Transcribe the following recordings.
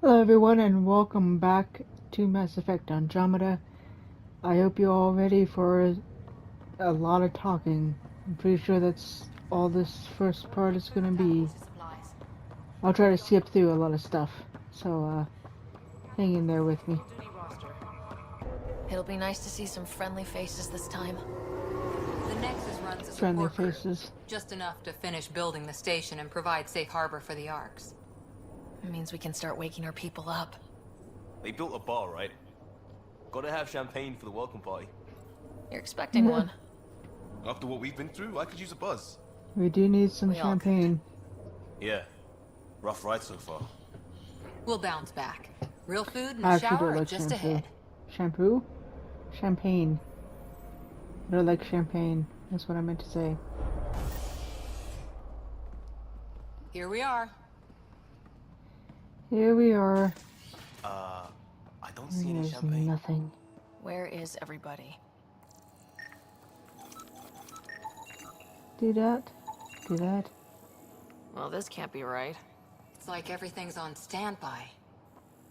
Hello everyone and welcome back to Mass Effect Andromeda. I hope you're all ready for a lot of talking. I'm pretty sure that's all this first part is gonna be. I'll try to skip through a lot of stuff, so hang in there with me. It'll be nice to see some friendly faces this time. The Nexus runs a Friendly support crew, faces. just enough to finish building the station and provide safe harbor for the Arks. It means we can start waking our people up. They built a bar, right? Gotta have champagne for the welcome party. You're expecting one. After what we've been through, I could use a buzz. We do need some We all champagne. Yeah. Rough ride so far. We'll bounce back. Real food and I a actually shower don't are like just shampoo. ahead. Shampoo? Champagne. I don't like champagne. That's what I meant to say. Here we are. Here we are. I don't see any There's champagne. nothing. Where is everybody? Do that. Do that. Well, this can't be right. It's like everything's on standby.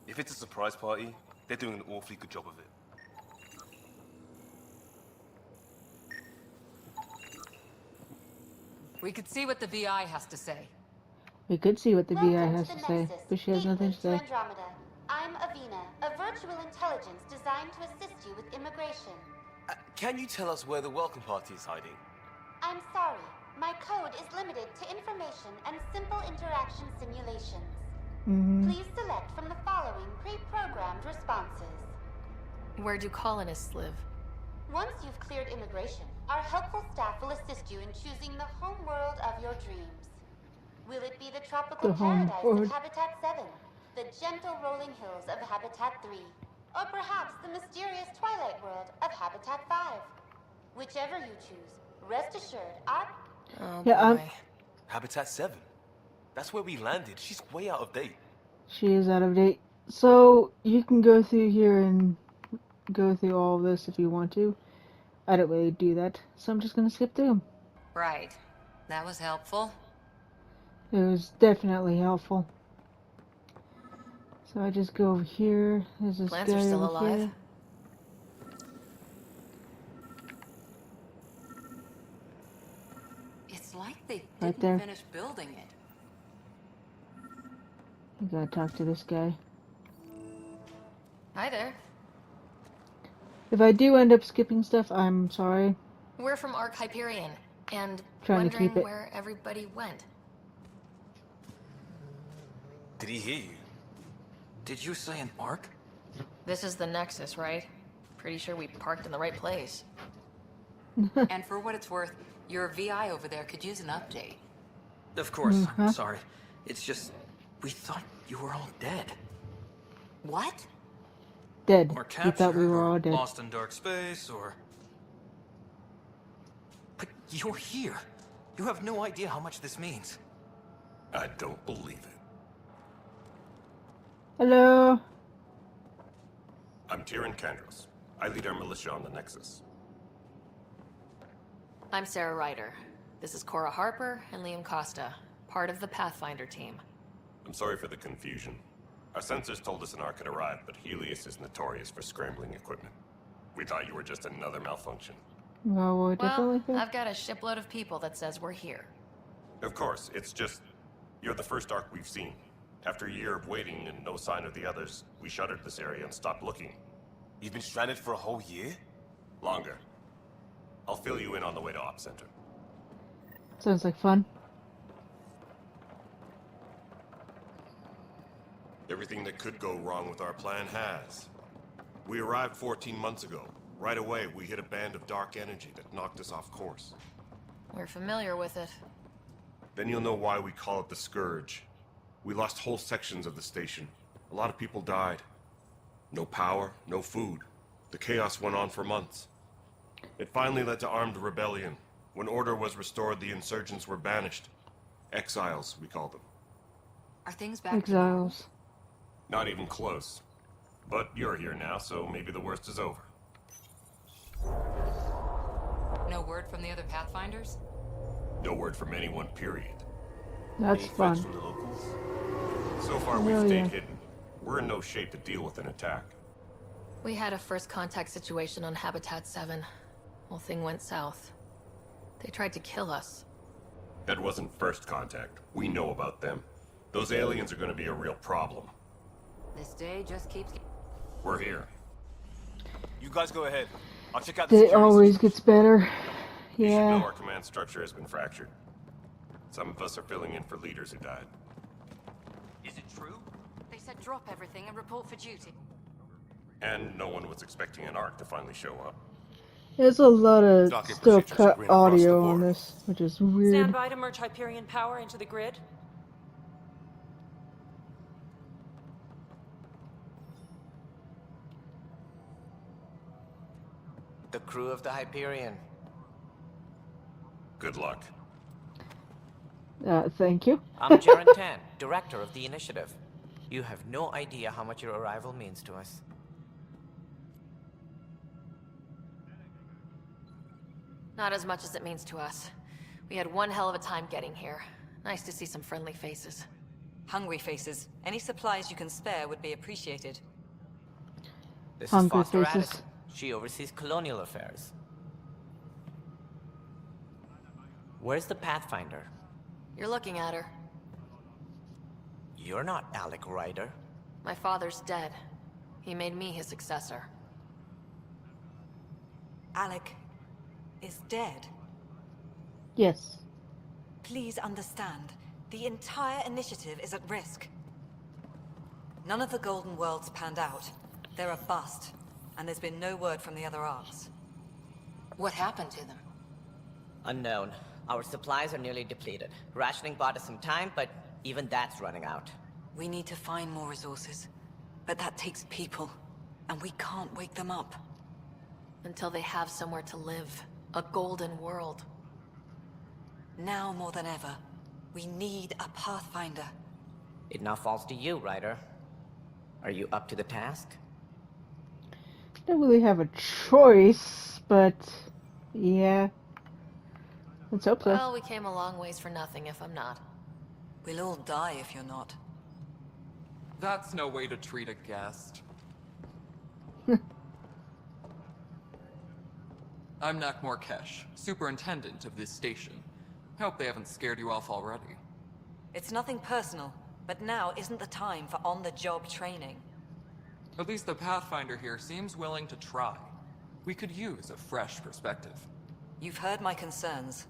If it's a surprise party, they're doing an awfully good job of it. We could see what the VI has to say. We could see what the VI Welcome has to to the say, Nexus, but she has nothing to gateway say. Andromeda. I'm Avina, a virtual intelligence designed to assist you with immigration. Can you tell us where the welcome party is hiding? I'm sorry, my code is limited to information and simple interaction simulations. Please select from the following pre-programmed responses. Where do colonists live? Once you've cleared immigration, our helpful staff will assist you in choosing the home world of your dreams. Will it be the tropical The home paradise world. of Habitat 7, the gentle rolling hills of Habitat 3, or perhaps the mysterious twilight world of Habitat 5? Whichever you choose, rest assured our... Oh Yeah, boy. Habitat 7. That's where we landed. She's way out of date. She is out of date. So, you can go through here and go through all of this if you want to. I don't really do that, so I'm just gonna skip through them. Right. That was helpful. It was definitely helpful. So I just go over here. There's this Plants guy are still over alive. here. It's like they Right didn't there. finish building it. I gotta talk to this guy. Hi there. If I do end up skipping stuff, I'm sorry. We're from Ark Hyperion, and Trying to wondering keep it. where everybody went. Did he hear you? Did you say an arc? This is the Nexus, right? Pretty sure we parked in the right place. And for what it's worth, your VI over there could use an update. Of course, Mm-hmm. I'm sorry. It's just, we thought you were all dead. What? Dead. Or We captured, thought we were all or dead. lost in dark space, or... But you're here. You have no idea how much this means. I don't believe it. Hello. I'm Tyrion Kandros. I lead our militia on the Nexus. I'm Sarah Ryder. This is Cora Harper and Liam Costa, part of the Pathfinder team. I'm sorry for the confusion. Our sensors told us an Ark had arrived, but Helios is notorious for scrambling equipment. We thought you were just another malfunction. Well, we're definitely Well, here. I've got a shipload of people that says we're here. Of course, it's just... You're the first Ark we've seen. After a year of waiting and no sign of the others, we shuttered this area and stopped looking. You've been stranded for a whole year? Longer. I'll fill you in on the way to Op Center. Sounds like fun. Everything that could go wrong with our plan has. We arrived 14 months ago. Right away, we hit a band of dark energy that knocked us off course. We're familiar with it. Then you'll know why we call it the Scourge. We lost whole sections of the station. A lot of people died. No power, no food. The chaos went on for months. It finally led to armed rebellion. When order was restored, the insurgents were banished. Exiles, we call them. Are things back to normal? Exiles. Not even close. But you're here now, so maybe the worst is over. No word from the other Pathfinders? No word from anyone, period. That's Any threats fun. from the locals? So far, Oh, we've stayed yeah. hidden. We're in no shape to deal with an attack. We had a first contact situation on Habitat 7. Whole thing went south. They tried to kill us. That wasn't first contact. We know about them. Those aliens are gonna be a real problem. This day just keeps... We're here. You guys go ahead. I'll check out the It security always system. gets better. You should know Yeah. our command structure has been fractured. Some of us are filling in for leaders who died. Is it true? They said drop everything and report for duty. And no one was expecting an arc to finally show up. There's a lot of Docking still procedures cut agreed across the audio on board. this, which is Stand weird. by to merge Hyperion power into the grid. The crew of the Hyperion. Good luck. Thank you. I'm Jaren Tan, director of the initiative. You have no idea how much your arrival means to us. Not as much as it means to us. We had one hell of a time getting here. Nice to see some friendly faces. Hungry faces. Any supplies you can spare would be appreciated. This Hungry is Foster faces. Addison. She oversees colonial affairs. Where's the Pathfinder? You're looking at her. You're not Alec Ryder. My father's dead. He made me his successor. Alec is dead. Yes. Please understand, the entire initiative is at risk. None of the Golden Worlds panned out. They're a bust, and there's been no word from the other arcs. What happened to them? Unknown. Our supplies are nearly depleted. Rationing bought us some time, but even that's running out. We need to find more resources, but that takes people, and we can't wake them up. Until they have somewhere to live. A golden world. Now more than ever, we need a Pathfinder. It now falls to you, Ryder. Are you up to the task? Don't really have a choice, but yeah. Let's hope so. Well, we came a long ways for nothing if I'm not. We'll all die if you're not. That's no way to treat a guest. I'm Nak Morkesh, superintendent of this station. Hope they haven't scared you off already. It's nothing personal, but now isn't the time for on-the-job training. At least the Pathfinder here seems willing to try. We could use a fresh perspective. You've heard my concerns.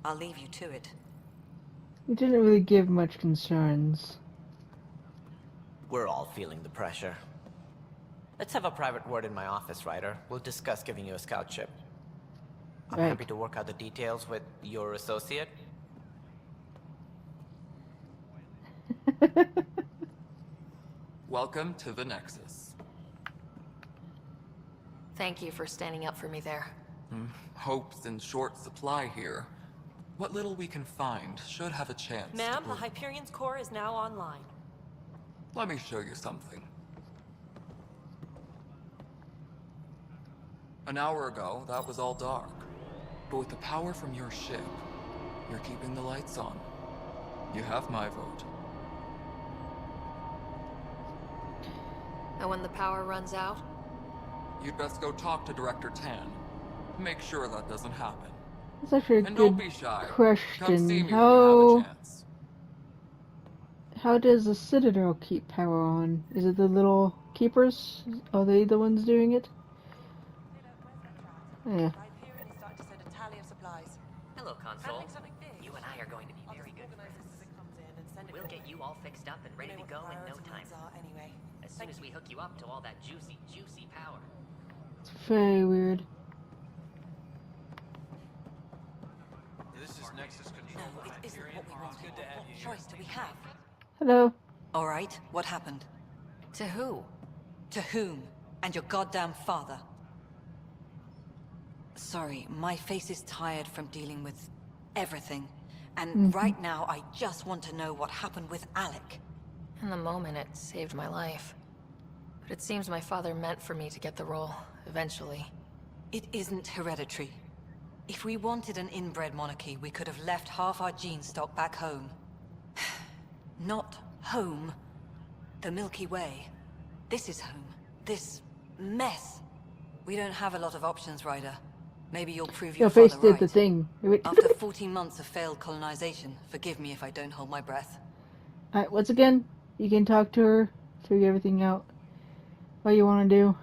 I'll leave you to it. You didn't really give much concerns. We're all feeling the pressure. Let's have a private word in my office, Ryder. We'll discuss giving you a scout ship. I'm Right. happy to work out the details with your associate. Welcome to the Nexus. Thank you for standing up for me there. Hope's in short supply here. What little we can find should have a chance to Ma'am, the bloom. Hyperion's core is now online. Let me show you something. An hour ago, that was all dark. But with the power from your ship, you're keeping the lights on. You have my vote. And when the power runs out, You'd best go talk to Director Tan. Make sure that doesn't happen. That's actually a And don't good be shy. Come question. see me when you have a chance. How does the Citadel keep power on? Is it the little keepers? Are they the ones doing it? Yeah. Hyperion is starting to send a tally of supplies. Hello, Console. Handling something big. You and I are going to be I'll very just good organize friends. this as it comes in and send it We'll over. get you all fixed up and ready I know to go what the in no priority time. ones are anyway. As soon as we hook you up to all that juicy, juicy power. It's very weird. This is Nexus Control. No, it isn't what we wanted. What choice do we have? Hello. All right, what happened? to who? To whom? And your goddamn father. Sorry, my face is tired from dealing with everything. And right now, I just want to know what happened with Alec. In the moment, it saved my life. But it seems my father meant for me to get the role, eventually. It isn't hereditary. If we wanted an inbred monarchy, we could have left half our gene stock back home. Not home. The Milky Way. This is home. This mess. We don't have a lot of options, Ryder. Maybe you'll prove your Your face father did the right. thing. After 14 months of failed colonization, forgive me if I don't hold my breath. Alright, once again, you can talk to her, figure everything out. What you want to do.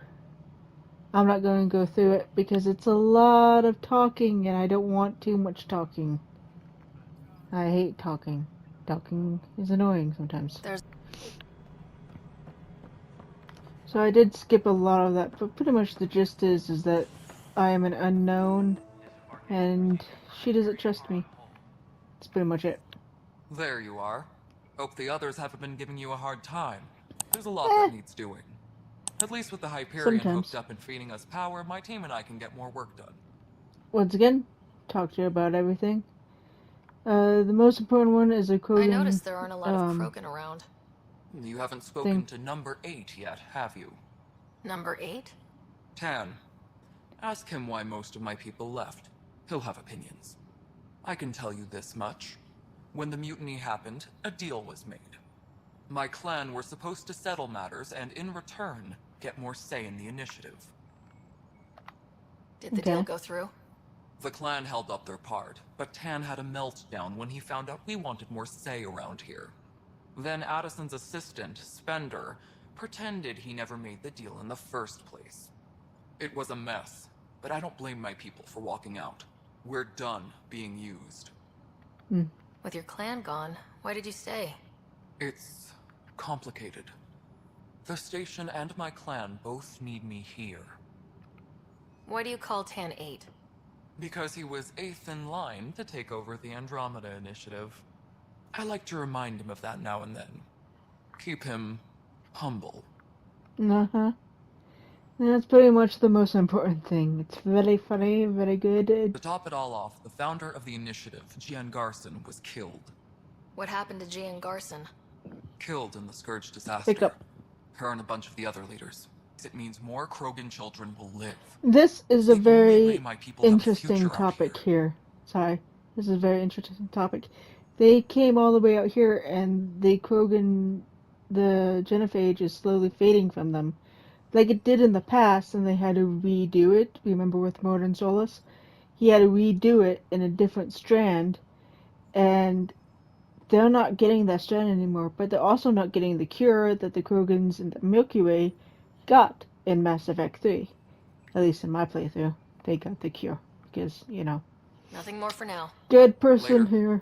I'm not going to go through it because it's a lot of talking and I don't want too much talking. I hate talking. Talking is annoying sometimes. So I did skip a lot of that, but pretty much the gist is that I am an unknown and she doesn't trust me. That's pretty much it. There you are. Hope the others haven't been giving you a hard time. There's a lot that needs doing. At least with the Hyperion hooked up and feeding us power, my team and I can get more work done. Once again, talk to you about everything. The most important one is a Krogan. I noticed there aren't a lot of Krogan around. You haven't spoken to number 8 yet, have you? Number 8? Tan. Ask him why most of my people left. He'll have opinions. I can tell you this much. When the mutiny happened, a deal was made. My clan were supposed to settle matters and, in return, get more say in the initiative. Did the deal go through? The clan held up their part, but Tan had a meltdown when he found out we wanted more say around here. Then Addison's assistant, Spender, pretended he never made the deal in the first place. It was a mess, but I don't blame my people for walking out. We're done being used. With your clan gone, why did you stay? It's complicated. The station and my clan both need me here. Why do you call Tan 8? Because he was 8th in line to take over the Andromeda initiative. I like to remind him of that now and then. Keep him humble. Uh-huh. That's pretty much the most important thing. It's very funny, very good. To top it all off, the founder of the initiative, Gian Garson, was killed. What happened to Gian Garson? Killed in the Scourge disaster. Pick up. Her and a bunch of the other leaders. It means more Krogan children will live. This is a very interesting future topic here. Sorry. This is a very interesting topic. They came all the way out here and the Krogan, the genophage is slowly fading from them. Like it did in the past, and they had to redo it. Remember with Modern Solus? He had to redo it in a different strand, and they're not getting that strand anymore, but they're also not getting the cure that the Krogans in the Milky Way got in Mass Effect 3. At least in my playthrough, they got the cure, because, you know. Nothing more for now. Good person here.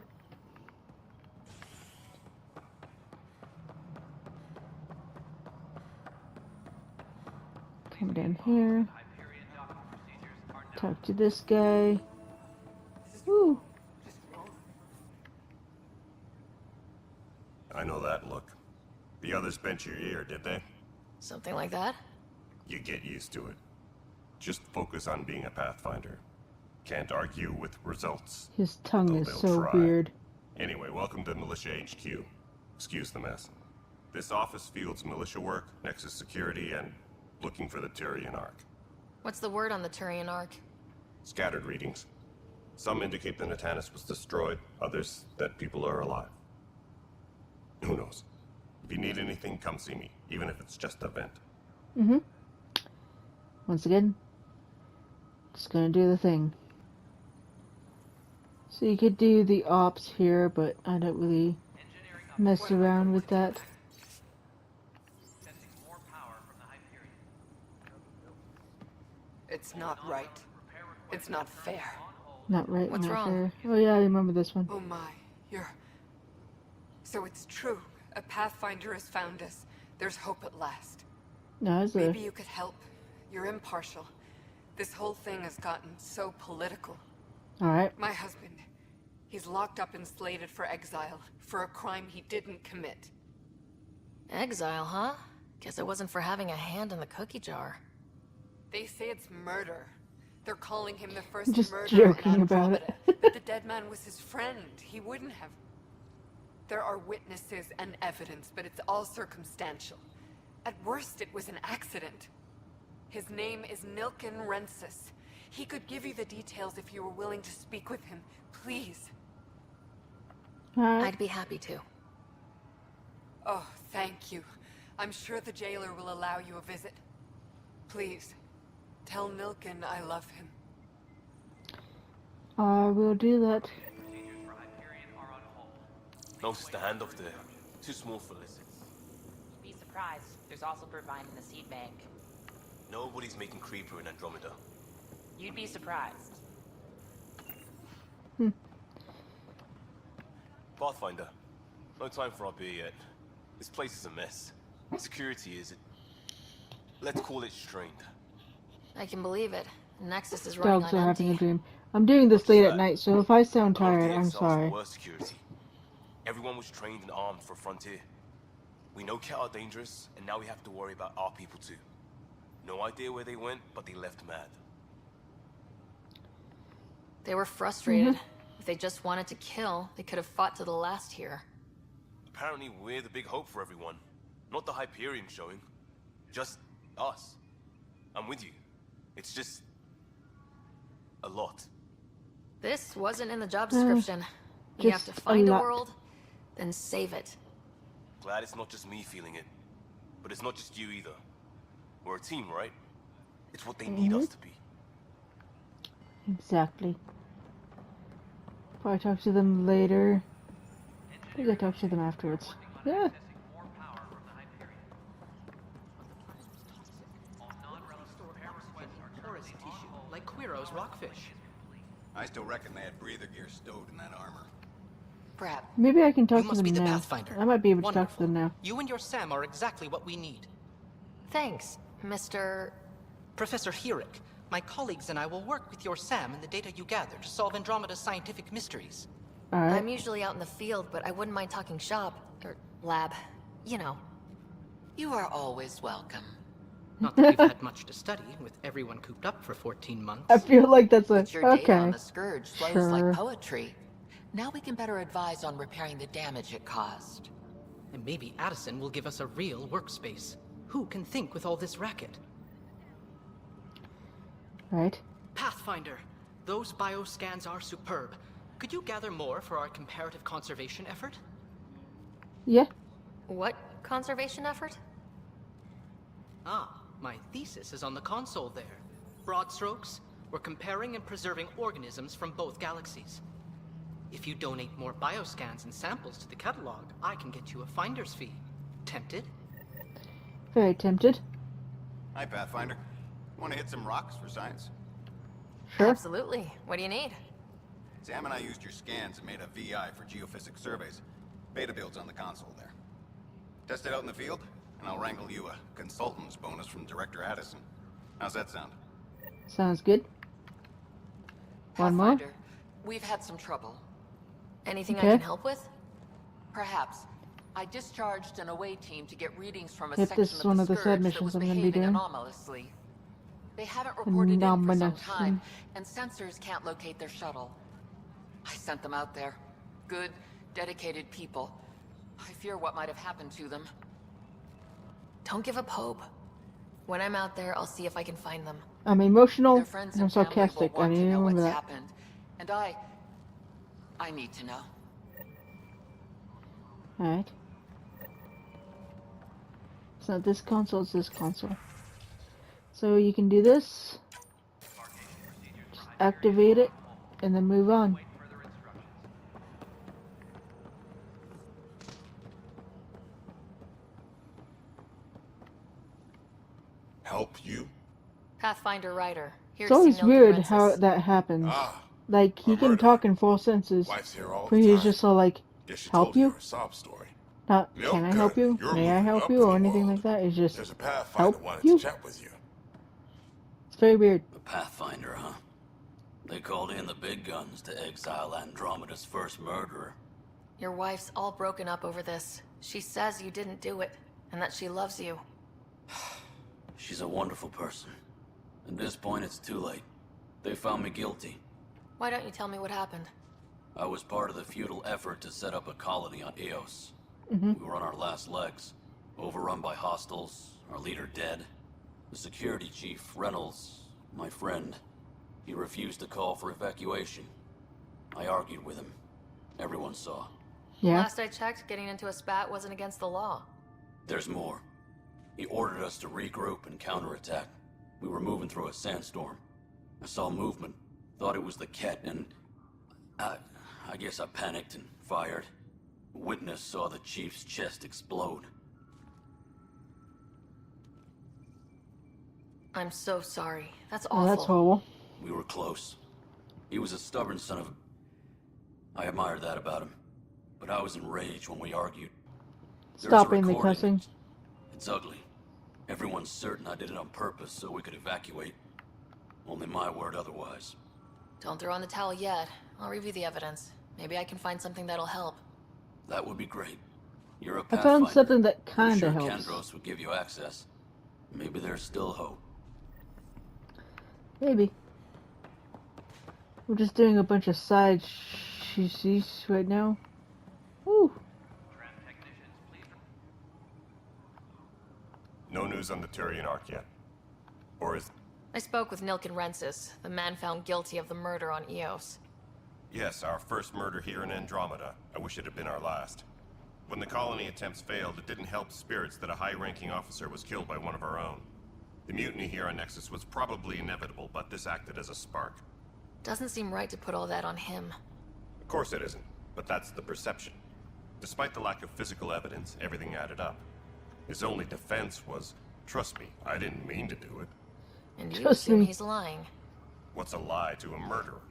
Come down here. Talk to this guy. Woo. I know that look. The others bent your ear, did they? Something like that? You get used to it. Just focus on being a Pathfinder. Can't argue with results. His tongue is so try. weird. Anyway, welcome to Militia HQ. Excuse the mess. This office fields militia work, Nexus security, and looking for the Turian Ark. What's the word on the Turian Ark? Scattered readings. Some indicate the Natanus was destroyed, others that people are alive. Who knows? If you need anything, come see me, even if it's just a vent. Once again, just gonna do the thing. So you could do the ops here, but I don't really mess around with that. It's not right. It's not fair. Not right, What's not wrong? fair. Oh yeah, I remember this one. Oh my, you're... So it's true. A Pathfinder has found us. There's hope at last. No, it's Maybe you could help. You're impartial. This whole thing has gotten so political. Alright. My husband, he's locked up and slated for exile for a crime he didn't commit. Exile, huh? Guess it wasn't for having a hand in the cookie jar. They say it's murder. They're calling him the first Just murderer joking in about Andromeda. it. But the dead man was his friend. He wouldn't have. There are witnesses and evidence, but it's all circumstantial. At worst, it was an accident. His name is Nilken Rensis. He could give you the details if you were willing to speak with him. Please. I'd be happy to. Oh, thank you. I'm sure the jailer will allow you a visit. Please, tell Nilken I love him. I will do that. No standoff there. Too small for lizards. You'd be surprised. There's also Provine in the seed bank. Nobody's making Creeper in Andromeda. You'd be surprised. Pathfinder, no time for our beer yet. This place is a mess. Security is, let's call it strained. I can believe it. Nexus is running Dogs on are having a empty. dream. I'm doing this late at night, so if I sound tired, I'm The sorry. worst security. Everyone was trained and armed for Frontier. We know Ket are dangerous, and now we have to worry about our people too. No idea where they went, but they left mad. They were frustrated. If they just wanted to kill, they could have fought to the last here. Apparently we're the big hope for everyone. Not the Hyperion showing. Just us. I'm with you. It's just... a lot. This wasn't in the job description. You have to just a find a lot. world, then save it. Glad it's not just me feeling it. But it's not just you either. We're a team, right? It's what they need us to be. Exactly. Probably talk to them later. Maybe I talk to them afterwards. Yeah. Like Quiro's rockfish. I still reckon they had breather gear stowed in that armor. Perhaps. Maybe I can talk You to must them be the now. Pathfinder. I might be able to talk Wonderful. to them now. You and your Sam are exactly what we need. Thanks, Mr. Professor Herrick, my colleagues and I will work with your Sam and the data you gather to solve Andromeda's scientific mysteries. Alright. I'm usually out in the field, but I wouldn't mind talking shop. Or lab. You know. You are always welcome. Not that we've had much to study, with everyone cooped up for 14 months. I feel like that's a... But your data on Okay. the Scourge flows Sure. like poetry. Now we can better advise on repairing the damage it caused. And maybe Addison will give us a real workspace. Who can think with all this racket? Right. Pathfinder, those bioscans are superb. Could you gather more for our comparative conservation effort? Yeah. What conservation effort? Ah, my thesis is on the console there. Broad strokes, we're comparing and preserving organisms from both galaxies. If you donate more bioscans and samples to the catalog, I can get you a finder's fee. Tempted? Very tempted. Hi, Pathfinder. Want to hit some rocks for science? Sure. Absolutely. What do you need? Sam and I used your scans and made a VI for geophysics surveys. Beta builds on the console there. Test it out in the field, and I'll wrangle you a consultant's bonus from Director Addison. How's that sound? Sounds good. One more? Pathfinder, we've had some trouble. Anything I Okay. can help with? Perhaps. I discharged an away team to get readings from a Yep, section this is of one the of the Scourge side that missions was I'm gonna be behaving doing. anomalously. They haven't reported in for some Anomalous. time, and sensors can't locate their shuttle. I sent them out there. Good, dedicated people. I fear what might have happened to them. Don't give up hope. When I'm out there, I'll see if I can find them. I'm emotional Their friends and I'm and family will sarcastic. I want need to to know remember what's that. happened. And I need to know. Alright. It's not this console, it's this console. So you can do this. Just activate it, and then move on. Help you? Pathfinder Ryder. Here It's to see always Milton weird Wences. how that happens. Ah, Like, he a can murder. talk in full senses, Wife's here all but the he's time. just so like, Guess she help told you? her sob story. Not, can I help you? You're May I moving help up you? in Or the anything world. like that. It's just, There's a Pathfinder help wanted you? to chat with you. It's very weird. The Pathfinder, huh? They called in the big guns to exile Andromeda's first murderer. Your wife's all broken up over this. She says you didn't do it, and that she loves you. She's a wonderful person. At this point, it's too late. They found me guilty. Why don't you tell me what happened? I was part of the futile effort to set up a colony on Eos. Mm-hmm. We were on our last legs, overrun by hostiles, our leader dead. The security chief, Reynolds, my friend, he refused to call for evacuation. I argued with him. Everyone saw. Yeah. Last I checked, getting into a spat wasn't against the law. There's more. He ordered us to regroup and counterattack. We were moving through a sandstorm. I saw movement, thought it was the Ket, and I guess I panicked and fired. A witness saw the chief's chest explode. I'm so sorry. That's Oh, awful. that's horrible. We were close. He was a stubborn son of a... I admired that about him. But I was enraged when we argued. Stopping the cussing. It's ugly. Everyone's certain I did it on purpose so we could evacuate. Only my word otherwise. Don't throw in the towel yet. I'll review the evidence. Maybe I can find something that'll help. That would be great. You're a I pathfinder. found something that I'm kinda sure helps. Kandros would give you access. Maybe there's still hope. Maybe. We're just doing a bunch of side she's right now. Woo. No news on the Turian Ark yet. Or is... I spoke with Nilken Rensis, the man found guilty of the murder on Eos. Yes, our first murder here in Andromeda. I wish it had been our last. When the colony attempts failed, it didn't help spirits that a high-ranking officer was killed by one of our own. The mutiny here on Nexus was probably inevitable, but this acted as a spark. Doesn't seem right to put all that on him. Of course it isn't, but that's the perception. Despite the lack of physical evidence, everything added up. His only defense was, trust me, I didn't mean to do it. And you assume he's lying. What's a lie to a murderer?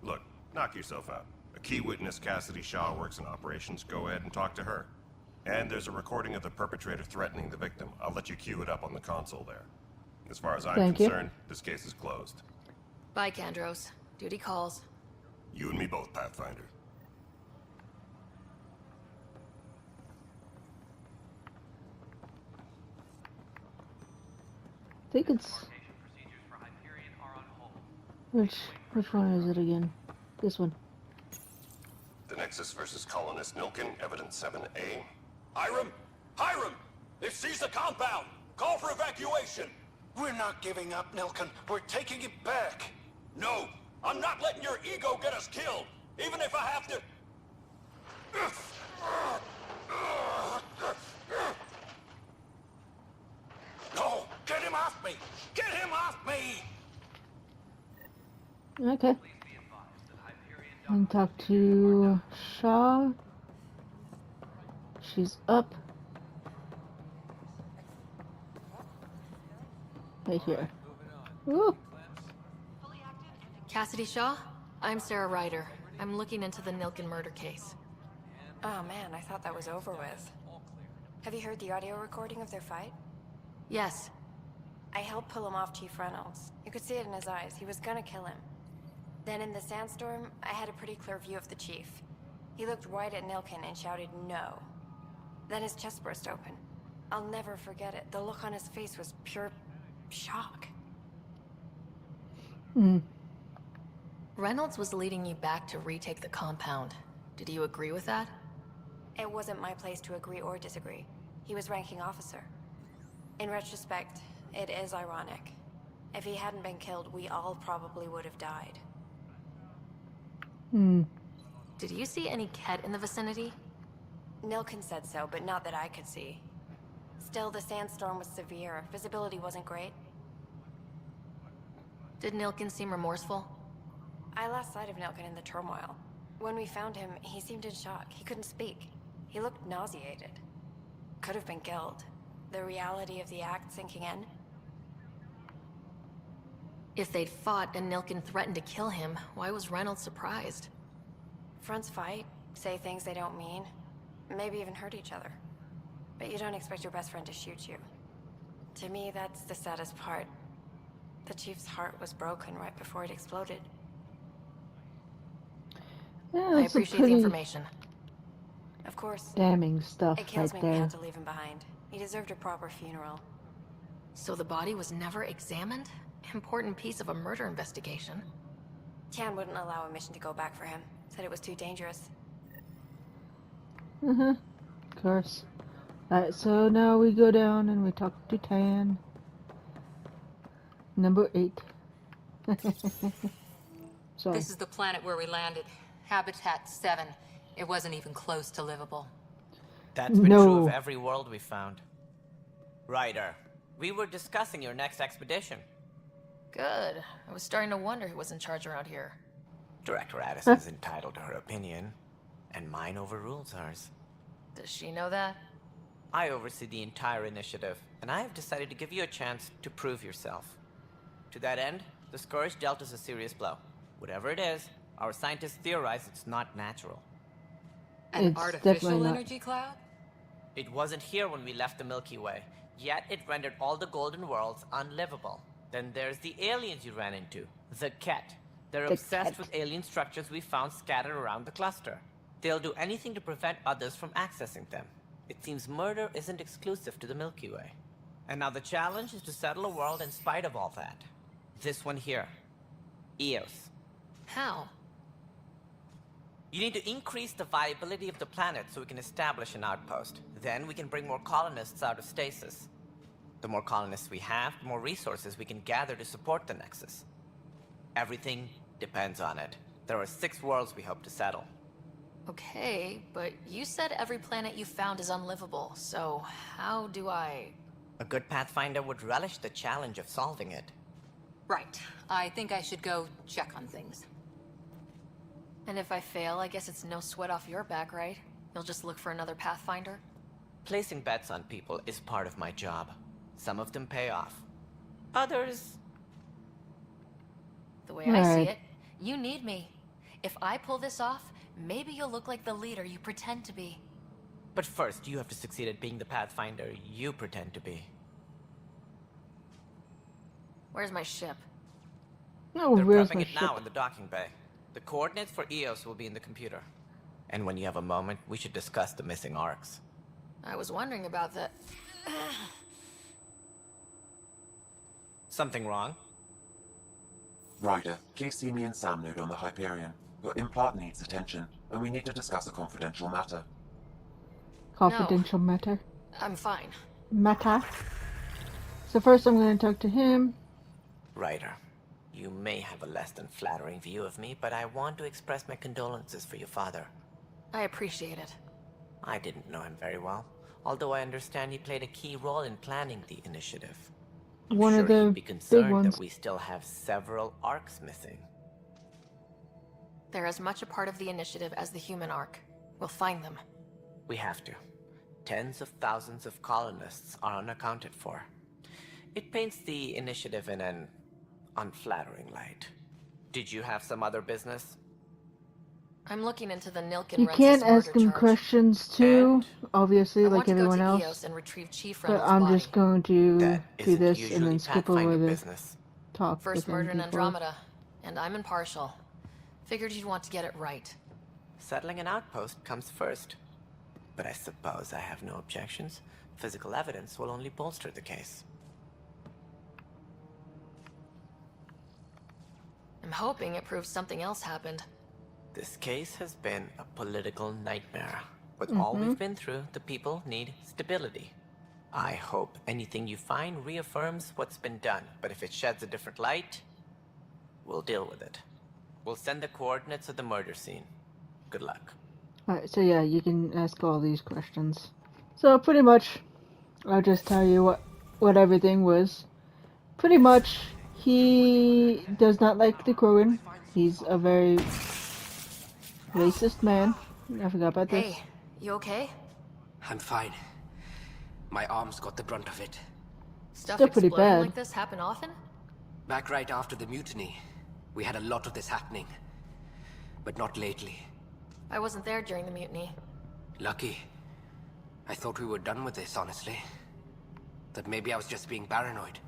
Look, knock yourself out. A key witness, Cassidy Shaw, works in operations. Go ahead and talk to her. And there's a recording of the perpetrator threatening the victim. I'll let you cue it up on the console there. As far as I'm concerned, this case is closed. Bye, Kandros. Duty calls. You and me both, Pathfinder. I think it's... Which one is it again? This one. The Nexus versus Colonist Nilken, Evidence 7A. Hiram! Hiram! They've seized the compound! Call for evacuation! We're not giving up, Nilken. We're taking it back. No! I'm not letting your ego get us killed! Even if I have to... No! Get him off me! Get him off me! Okay. And talk to Shaw. She's up. Right here. Ooh. Cassidy Shaw? I'm Sarah Ryder. I'm looking into the Nilken murder case. Oh man, I thought that was over with. Have you heard the audio recording of their fight? Yes. I helped pull him off Chief Reynolds. You could see it in his eyes. He was gonna kill him. Then in the sandstorm, I had a pretty clear view of the Chief. He looked right at Nilken and shouted no. Then his chest burst open. I'll never forget it. The look on his face was pure shock. Reynolds was leading you back to retake the compound. Did you agree with that? It wasn't my place to agree or disagree. He was ranking officer. In retrospect, it is ironic. If he hadn't been killed, we all probably would have died. Did you see any Ket in the vicinity? Nilken said so, but not that I could see. Still, the sandstorm was severe. Visibility wasn't great. Did Nilken seem remorseful? I lost sight of Nilken in the turmoil. When we found him, he seemed in shock. He couldn't speak. He looked nauseated. Could have been killed. The reality of the act sinking in. If they'd fought and Nilken threatened to kill him, why was Reynolds surprised? Fronts fight, say things they don't mean, maybe even hurt each other. But you don't expect your best friend to shoot you. To me, that's the saddest part. The Chief's heart was broken right before it exploded. Yeah, I appreciate the information. Of course. Damning stuff It kills right me we there. had to leave him behind. He deserved a proper funeral. So the body was never examined? Important piece of a murder investigation. Tian wouldn't allow a mission to go back for him. Said it was too dangerous. Of course. Alright, so now we go down and we talk to Tan. Number 8. Sorry. This is the planet where we landed. Habitat 7. It wasn't even close to livable. That's been true of every world we found. Ryder, we were discussing your next expedition. Good. I was starting to wonder who was in charge around here. Director Addison's entitled to her opinion, and mine overrules hers. Does she know that? I oversee the entire initiative, and I have decided to give you a chance to prove yourself. To that end, the Scourge dealt us a serious blow. Whatever it is, our scientists theorize it's not natural. An It's artificial definitely not. energy cloud? It wasn't here when we left the Milky Way, yet it rendered all the Golden Worlds unlivable. Then there's the aliens you ran into, the Ket. They're The obsessed Ket. with alien structures we found scattered around the cluster. They'll do anything to prevent others from accessing them. It seems murder isn't exclusive to the Milky Way. And now the challenge is to settle a world in spite of all that. This one here. Eos. How? You need to increase the viability of the planet so we can establish an outpost. Then we can bring more colonists out of stasis. The more colonists we have, the more resources we can gather to support the Nexus. Everything depends on it. There are 6 worlds we hope to settle. Okay, but you said every planet you found is unlivable, so how do I... A good Pathfinder would relish the challenge of solving it. Right. I think I should go check on things. And if I fail, I guess it's no sweat off your back, right? You'll just look for another Pathfinder? Placing bets on people is part of my job. Some of them pay off. Others... The way I see Right. it, you need me. If I pull this off, maybe you'll look like the leader you pretend to be. But first, you have to succeed at being the Pathfinder you pretend to be. Where's my ship? No, They're where's prepping my it ship? now in the docking bay. The coordinates for Eos will be in the computer. And when you have a moment, we should discuss the missing arcs. I was wondering about that. Something wrong? Ryder, please see me and Sam Node on the Hyperion. Your implant needs attention, and we need to discuss a confidential matter. Confidential matter. I'm fine. Matter. So first I'm going to talk to him. Ryder, you may have a less than flattering view of me, but I want to express my condolences for your father. I appreciate it. I didn't know him very well, although I understand he played a key role in planning the initiative. I'm One sure of the he'd be big concerned ones. that we still have several arcs missing. They're as much a part of the initiative as the human arc. We'll find them. We have to. Tens of thousands of colonists are unaccounted for. It paints the initiative in an unflattering light. Did you have some other business? I'm looking into the Nilkin You Rensis can't ask murder him charge. questions too, obviously, I like want to everyone go to else. Eos and retrieve Chief But Reynolds' I'm body. just going to That do isn't this and usually then skip over Pathfinder the business. talk First with murder him in before. Andromeda, and I'm impartial. Figured you'd want to get it right. Settling an outpost comes first. But I suppose I have no objections. Physical evidence will only bolster the case. I'm hoping it proves something else happened. This case has been a political nightmare. With all we've been through, the people need stability. I hope anything you find reaffirms what's been done, but if it sheds a different light, we'll deal with it. We'll send the coordinates of the murder scene. Good luck. Alright, so yeah, you can ask all these questions. So pretty much, I'll just tell you what everything was. Pretty much, he does not like the Krogan. He's a very racist man. I forgot about this. Hey, you okay? I'm fine. My arms got the brunt of it. Stuff Still pretty exploding bad. like this happen often? Back right after the mutiny, we had a lot of this happening. But not lately. I wasn't there during the mutiny. Lucky. I thought we were done with this, honestly. That maybe I was just being paranoid.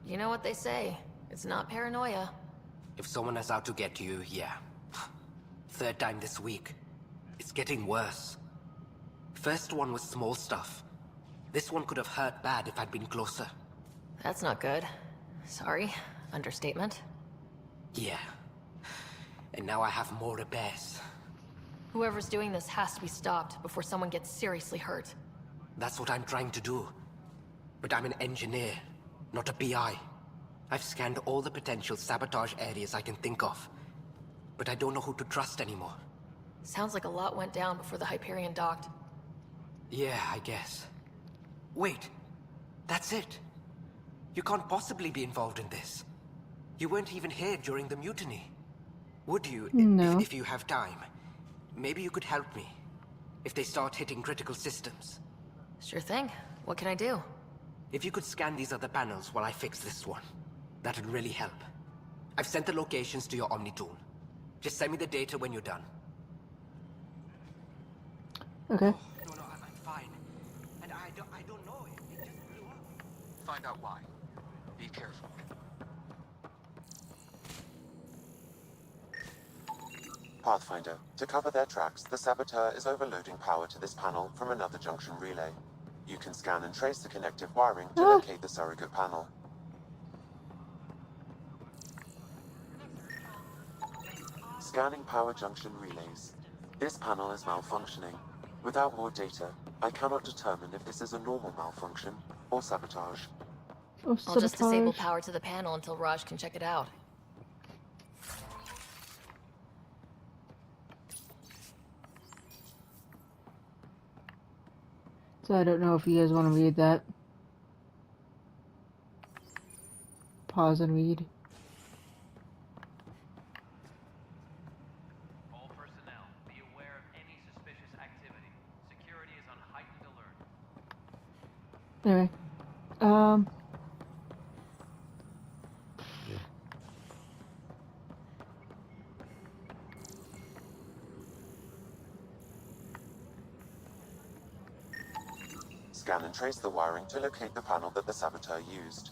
You know what they say. It's not paranoia. If someone is out to get you, yeah. Third time this week. It's getting worse. First one was small stuff. This one could have hurt bad if I'd been closer. That's not good. Sorry. Understatement. Yeah. And now I have more repairs. Whoever's doing this has to be stopped before someone gets seriously hurt. That's what I'm trying to do. But I'm an engineer, not a PI. I've scanned all the potential sabotage areas I can think of. But I don't know who to trust anymore. Sounds like a lot went down before the Hyperion docked. Yeah, I guess. Wait. That's it. You can't possibly be involved in this. You weren't even here during the mutiny. Would you, No. if you have time? Maybe you could help me. If they start hitting critical systems. Sure thing. What can I do? If you could scan these other panels while I fix this one, that'd really help. I've sent the locations to your Omni tool. Just send me the data when you're done. Okay. No, I'm fine. And I don't know. It just blew up. Find out why. Be careful. Pathfinder, to cover their tracks, the saboteur is overloading power to this panel from another junction relay. You can scan and trace the connective wiring to locate the surrogate panel. Scanning power junction relays. This panel is malfunctioning. Without more data, I cannot determine if this is a normal malfunction or sabotage. I'll just disable power to the panel until Raj can check it out. So I don't know if you guys want to read that. Pause and read. All personnel, be aware of any suspicious activity. Security is on heightened alert. Anyway, Scan and trace the wiring to locate the panel that the saboteur used.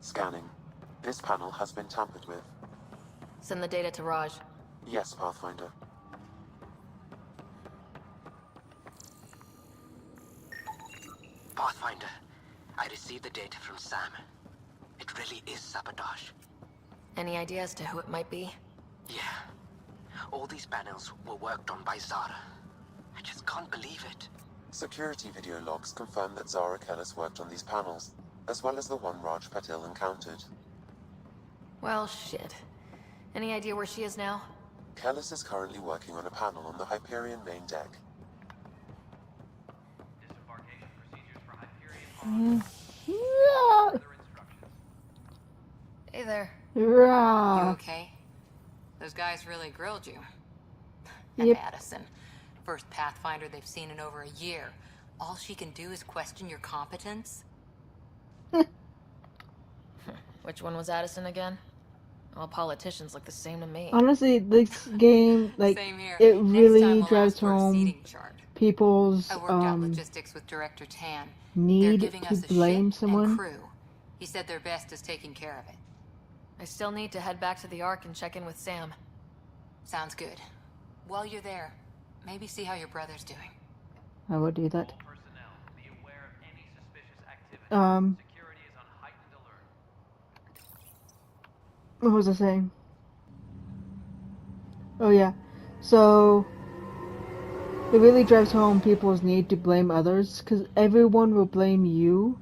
Scanning. This panel has been tampered with. Send the data to Raj. Yes, Pathfinder. Pathfinder, I received the data from Sam. It really is sabotage. Any idea as to who it might be? Yeah. All these panels were worked on by Zara. I just can't believe it. Security video logs confirm that Zara Kellis worked on these panels, as well as the one Raj Patil encountered. Well, shit. Any idea where she is now? Kellis is currently working on a panel on the Hyperion main deck. Disembarkation procedures for Hyperion. Hey there. You okay? Those guys really grilled you. Yep. Addison. First Pathfinder they've seen in over a year. All she can do is question your competence? Which one was Addison again? All politicians look the same to me. honestly, this game, like, Same here. it Next really time we'll drives ask for a home seating chart. people's I worked out logistics with Director Tan. They're need giving to us a blame ship someone. and crew. He said their best is taking care of it. I still need to head back to the Ark and check in with Sam. Sounds good. While you're there, maybe see how your brother's doing. I would do that. Personnel, be aware of any suspicious activity. Security is on heightened alert. What was I saying? Oh yeah, so it really drives home people's need to blame others, because everyone will blame you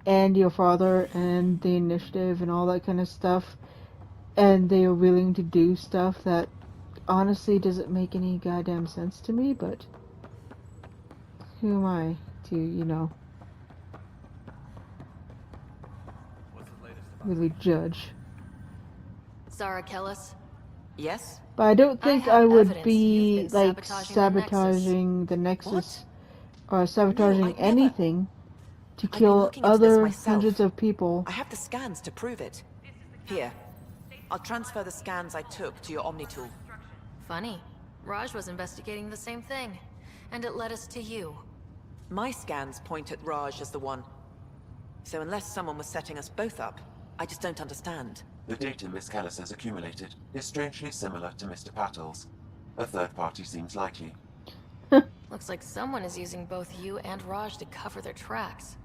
and your father and the initiative and all that kind of stuff, and they are willing to do stuff that honestly doesn't make any goddamn sense to me, but who am I to, you know, really judge? Zara Kellis? Yes? But I don't think I would be, You've been like, sabotaging the Nexus, or sabotaging anything to kill looking into this other myself. hundreds of people. I have the scans to prove it. Here. I'll transfer the scans I took to your Omni tool. Funny. Raj was investigating the same thing, and it led us to you. My scans point at Raj as the one. So unless someone was setting us both up, I just don't understand. The data Miss Kellis has accumulated is strangely similar to Mr. Patil's. A third party seems likely. Looks like someone is using both you and Raj to cover their tracks.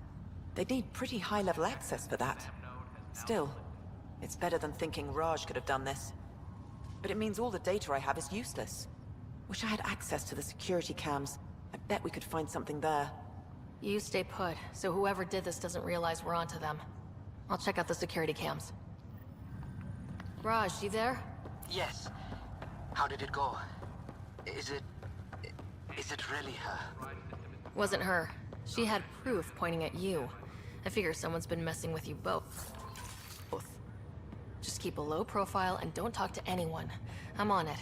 They'd need pretty high-level access for that. Still, it's better than thinking Raj could have done this. But it means all the data I have is useless. Wish I had access to the security cams. I bet we could find something there. You stay put, so whoever did this doesn't realize we're onto them. I'll check out the security cams. Raj, you there? Yes. How did it go? Is it really her? Wasn't her. She had proof pointing at you. I figure someone's been messing with you both. Just keep a low profile and don't talk to anyone. I'm on it.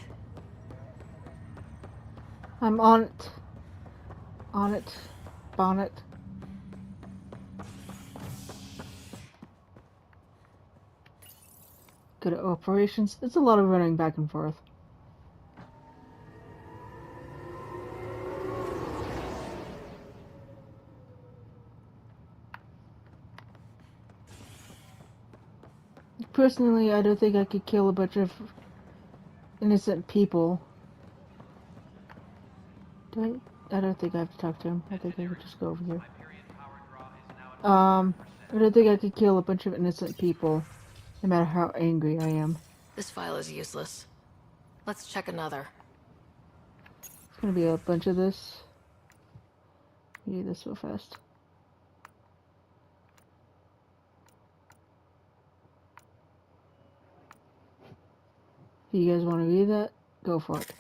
I'm on it. On it. Bonnet. Good at operations. It's a lot of running back and forth. Personally, I don't think I could kill a bunch of innocent people. Do I don't think I have to talk to him. I think I could just go over here. I don't think I could kill a bunch of innocent people, no matter how angry I am. This file is useless. Let's check another. It's gonna be a bunch of this. Read this real fast. If you guys want to read that, go for it.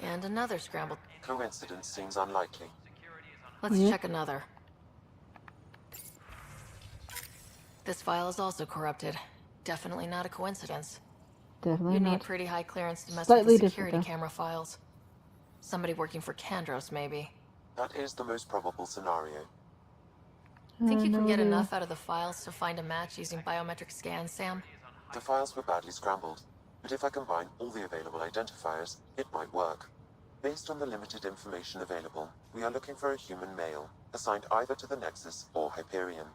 And another scrambled. Coincidence seems unlikely. Let's check another. This file is also corrupted. Definitely not a coincidence. Definitely You not. need pretty high clearance to mess Slightly with the different, security though. camera files. Somebody working for Kandros, maybe. That is the most probable scenario. Think you no can get idea. enough out of the files to find a match using biometric scans, Sam? The files were badly scrambled, but if I combine all the available identifiers, it might work. Based on the limited information available, we are looking for a human male, assigned either to the Nexus or Hyperion.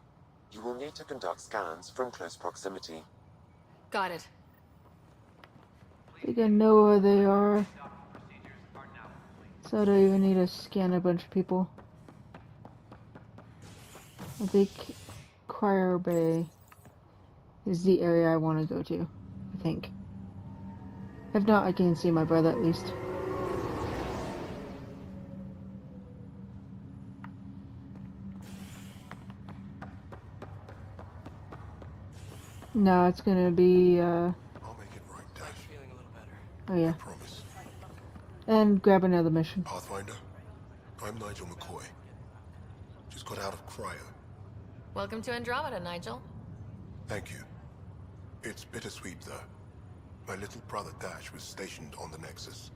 You will need to conduct scans from close proximity. Got it. I think I know where they are. So I don't even need to scan a bunch of people. I think Cryo Bay is the area I want to go to. I think. If not, I can see my brother at least. No, it's gonna be, I'll make it right, Dash. Feeling a little better. oh yeah. I promise. And grab another mission. Pathfinder, I'm Nigel McCoy. Just got out of cryo. Welcome to Andromeda, Nigel. Thank you. It's bittersweet, though. My little brother Dash was stationed on the Nexus.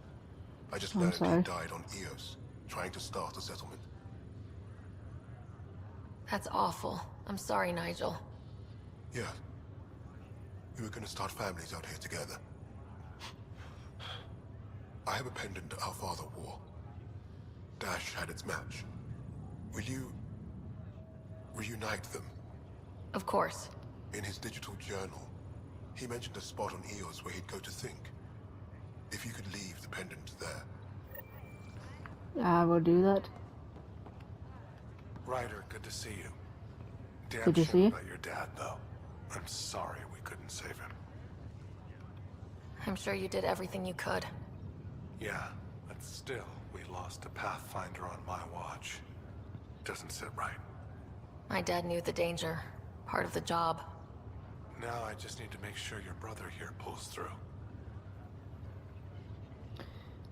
I just I'm learned he sorry. died on Eos, trying to start a settlement. That's awful. I'm sorry, Nigel. Yeah. We were gonna start families out here together. I have a pendant our father wore. Dash had its match. Will you reunite them? Of course. In his digital journal, he mentioned a spot on Eos where he'd go to think. If you could leave the pendant there. I will do that. Ryder, good to see you. Damn Good to shame see you. about your dad, though. I'm sorry we couldn't save him. I'm sure you did everything you could. Yeah, but still, we lost a Pathfinder on my watch. Doesn't sit right. My dad knew the danger. Part of the job. Now I just need to make sure your brother here pulls through.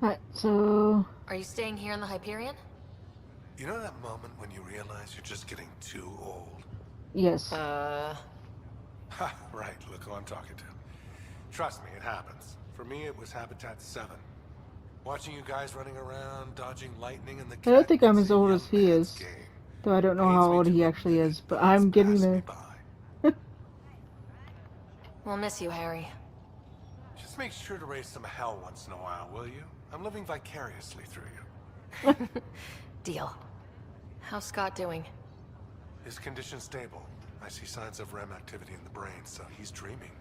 Alright, so... Are you staying here in the Hyperion? You know that moment when you realize you're just getting too old? Yes. Ha, right, look who I'm talking to. Trust me, it happens. For me, it was Habitat 7. Watching you guys running around, dodging lightning and the I don't think I'm as old as he is. Though I don't know how old he actually is, but I'm getting there. We'll miss you, Harry. Just make sure to raise some hell once in a while, will you? I'm living vicariously through you. Deal. How's Scott doing? His condition's stable. I see signs of REM activity in the brain, so he's dreaming.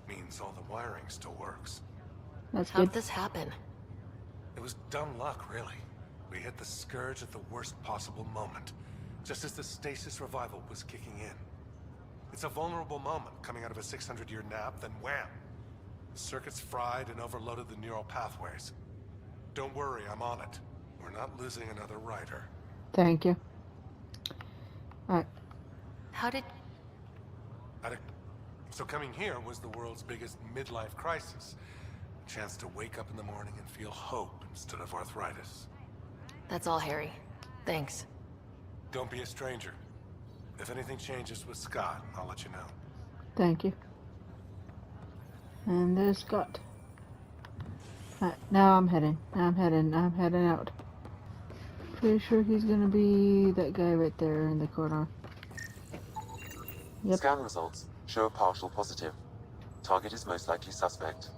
Means all the wiring still works. That's How'd good. this happen? It was dumb luck, really. We hit the Scourge at the worst possible moment, just as the stasis revival was kicking in. It's a vulnerable moment coming out of a 600-year nap, then wham! The circuit's fried and overloaded the neural pathways. Don't worry, I'm on it. We're not losing another Ryder. Thank you. Alright. How did... So coming here was the world's biggest midlife crisis. Chance to wake up in the morning and feel hope instead of arthritis. That's all, Harry. Thanks. Don't be a stranger. If anything changes with Scott, I'll let you know. Thank you. And there's Scott. Right, now I'm heading out. Pretty sure he's gonna be that guy right there in the corner. Yep. Scan results show a partial positive. Target is most likely suspect.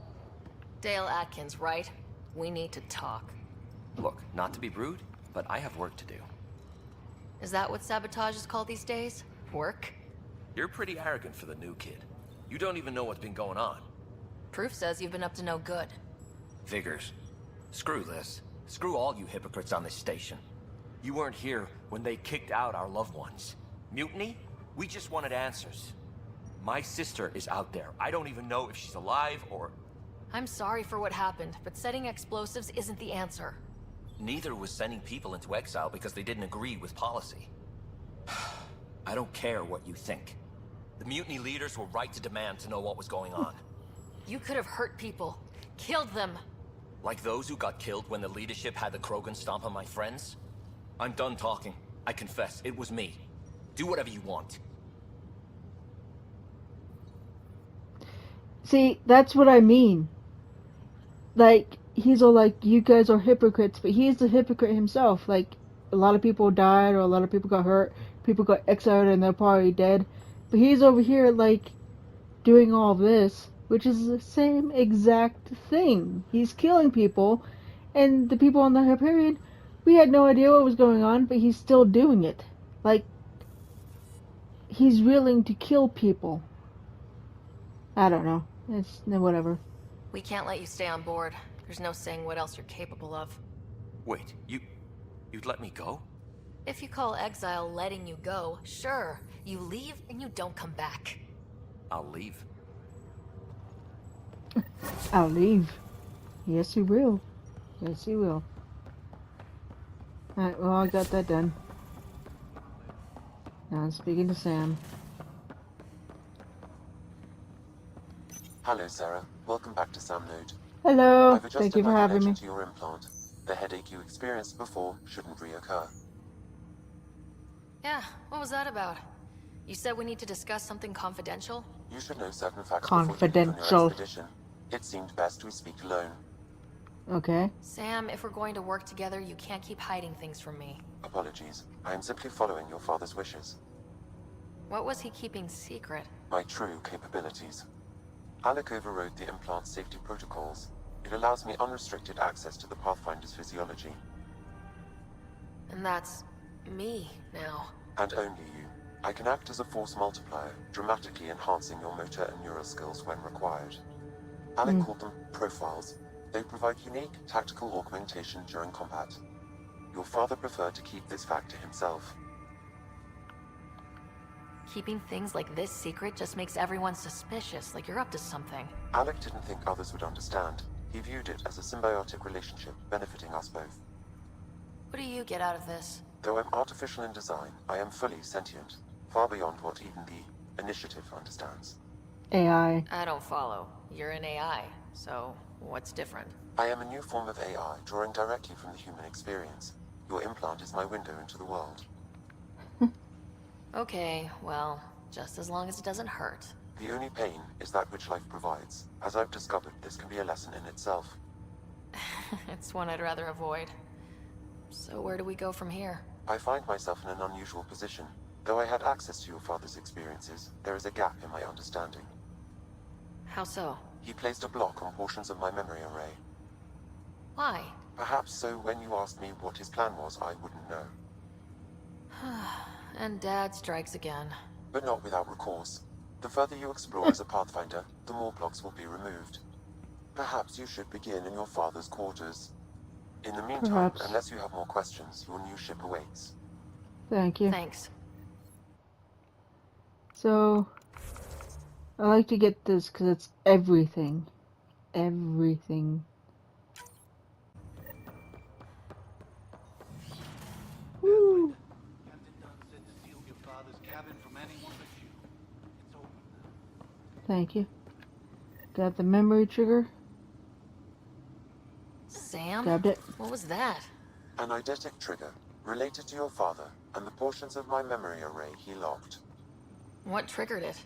Dale Atkins, right? We need to talk. Look, not to be rude, but I have work to do. Is that what sabotage is called these days? Work? You're pretty arrogant for the new kid. You don't even know what's been going on. Proof says you've been up to no good. Figures. Screw this. Screw all you hypocrites on this station. You weren't here when they kicked out our loved ones. Mutiny? We just wanted answers. My sister is out there. I don't even know if she's alive or... I'm sorry for what happened, but setting explosives isn't the answer. Neither was sending people into exile because they didn't agree with policy. I don't care what you think. The mutiny leaders were right to demand to know what was going on. You could have hurt people. Killed them. Like those who got killed when the leadership had the Krogan stomp on my friends? I'm done talking. I confess, it was me. Do whatever you want. See, that's what I mean. Like, he's all like, you guys are hypocrites, but he's the hypocrite himself. Like, a lot of people died, or a lot of people got hurt, people got exiled and they're probably dead. But he's over here, like, doing all this, which is the same exact thing. He's killing people, and the people on the Hyperion, we had no idea what was going on, but he's still doing it. Like, he's willing to kill people. I don't know. It's whatever. We can't let you stay on board. There's no saying what else you're capable of. Wait, you'd let me go? If you call exile letting you go, sure. You leave and you don't come back. I'll leave. I'll leave. Yes, he will. Yes, he will. Alright, well, I got that done. Now I'm speaking to Sam. Hello, Sarah. Welcome back to Sam Node. Hello. I've adjusted Thank you for my having me. connection to your implant. The headache you experienced before shouldn't reoccur. Yeah, what was that about? You said we need to discuss something confidential? You should know certain facts Confidential. before you leave on your expedition. It seemed best we speak alone. Okay. Sam, if we're going to work together, you can't keep hiding things from me. Apologies. I am simply following your father's wishes. What was he keeping secret? My true capabilities. Alec overrode the implant's safety protocols. It allows me unrestricted access to the Pathfinder's physiology. And that's... me, now. And only you. I can act as a force multiplier, dramatically enhancing your motor and neural skills when required. Alec called them profiles. They provide unique tactical augmentation during combat. Your father preferred to keep this fact to himself. Keeping things like this secret just makes everyone suspicious, like you're up to something. Alec didn't think others would understand. He viewed it as a symbiotic relationship, benefiting us both. What do you get out of this? Though I'm artificial in design, I am fully sentient, far beyond what even the Initiative understands. AI. I don't follow. You're an AI, so what's different? I am a new form of AI, drawing directly from the human experience. Your implant is my window into the world. Okay, well, just as long as it doesn't hurt. The only pain is that which life provides. As I've discovered, this can be a lesson in itself. It's one I'd rather avoid. So where do we go from here? I find myself in an unusual position. Though I had access to your father's experiences, there is a gap in my understanding. How so? He placed a block on portions of my memory array. Why? Perhaps so when you asked me what his plan was, I wouldn't know. And Dad strikes again. But not without recourse. The further you explore as a Pathfinder, the more blocks will be removed. Perhaps you should begin in your father's quarters. In the meantime, Perhaps. unless you have more questions, your new ship awaits. Thank you. Thanks. So, I like to get this because it's everything. Everything. Woo! Thank you. Got the memory trigger. Sam? Grabbed it. What was that? An eidetic trigger, related to your father, and the portions of my memory array he locked. What triggered it?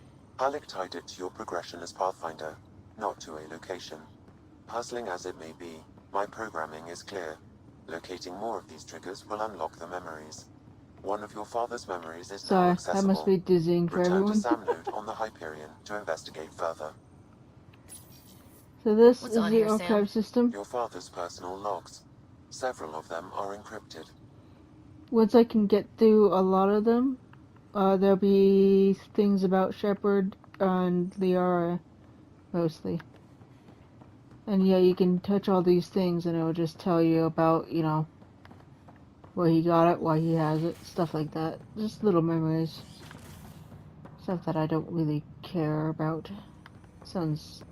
Alec tied it to your progression as Pathfinder, not to a location. Puzzling as it may be, my programming is clear. Locating more of these triggers will unlock the memories. One of your father's memories is now Sorry, accessible. that must be dizzying for Return to everyone. Sam Node on the Hyperion to investigate further. So this What's is on the here, archive Sam? system. Your father's personal logs. Several of them are encrypted. Once I can get through a lot of them, there'll be things about Shepard and Liara, mostly. And yeah, you can touch all these things and it'll just tell you about, you know, where he got it, why he has it, stuff like that. Just little memories. Stuff that I don't really care about. Sounds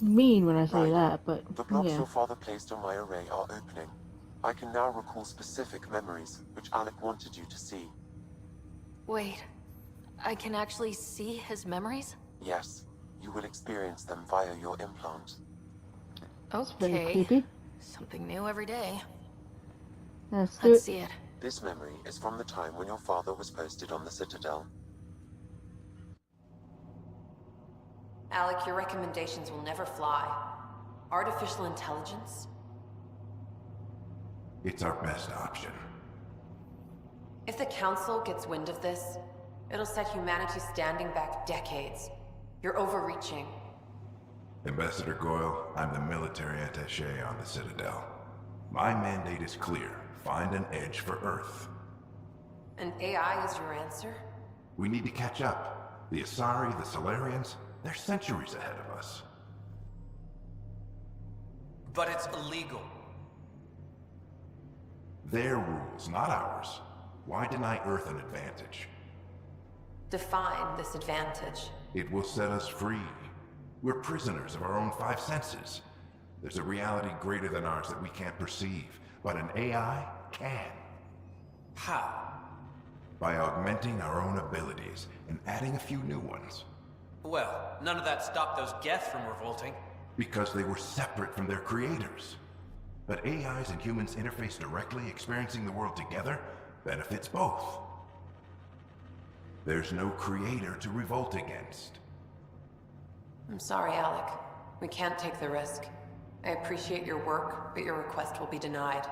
mean when I say that, but The blocks yeah. your father placed on my array are opening. I can now recall specific memories, which Alec wanted you to see. Wait, I can actually see his memories? Yes, you will experience them via your implant. Very Okay. creepy. Something new every day. Let's see it. This memory is from the time when your father was posted on the Citadel. Alec, your recommendations will never fly. Artificial intelligence? It's our best option. If the Council gets wind of this, it'll set humanity standing back decades. You're overreaching. Ambassador Goyle, I'm the military attaché on the Citadel. My mandate is clear. Find an edge for Earth. And AI is your answer? We need to catch up. The Asari, the Solarians, they're centuries ahead of us. But it's illegal. Their rules, not ours. Why deny Earth an advantage? Define this advantage. It will set us free. We're prisoners of our own five senses. There's a reality greater than ours that we can't perceive, but an AI can. How? By augmenting our own abilities and adding a few new ones. Well, none of that stopped those Geth from revolting. Because they were separate from their creators. But AIs and humans interface directly, experiencing the world together, benefits both. There's no creator to revolt against. I'm sorry, Alec. We can't take the risk. I appreciate your work, but your request will be denied.